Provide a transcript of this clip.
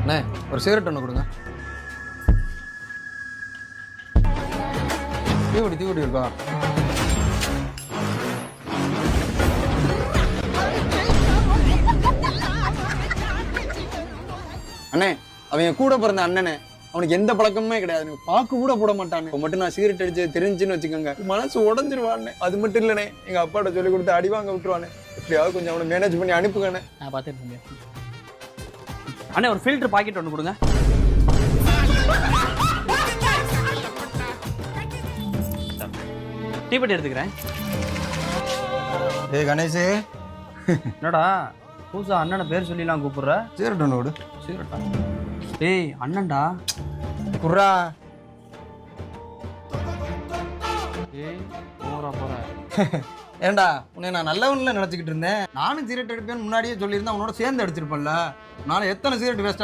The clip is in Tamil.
அண்ணே ஒரு சிகரெட் ஒன்று கொடுங்க. தீவடி இருக்கா? அண்ணே அவன் என் கூட பிறந்த அண்ணனே, அவனுக்கு எந்த பழக்கமுமே கிடையாது, பாக்கு கூட போட மாட்டானே. இப்போ மட்டும் நான் சிகரெட் அடிச்சு தெரிஞ்சுன்னு வச்சுக்கோங்க, மனசு உடஞ்சிருவானே. அது மட்டும் இல்லைண்ணே, எங்க அப்பாட்ட சொல்லி கொடுத்து அடி வாங்க விட்டுருவானே. எப்படியாவது கொஞ்சம் அவனை மேனேஜ் பண்ணி அனுப்புங்கண்ணே. நான் பார்த்துட்டு அண்ணே ஒரு ஃபில்டர் பாக்கெட் ஒன்று கொடுங்க. டீப்பட்டி எடுத்துக்கிறேன். ஏய் கணேஷே, என்னடா புதுசா அண்ணனை பேர் சொல்லிலாம் கூப்பிடுற? சிகரெட் ஒன்று விடு. சிகரெட்டா? ஏய் அண்ணன்டா. குர்ரா. ஏய் போறா போற. ஏண்டா உன்னை நான் நல்லவன்ல நினச்சிக்கிட்டு இருந்தேன். நானும் சிகரெட் அடிப்பேன்னு முன்னாடியே சொல்லியிருந்தேன், உன்னோட சேர்ந்து அடிச்சிருப்பேன்ல. நானும் எத்தனை சிகரெட் வேஸ்ட்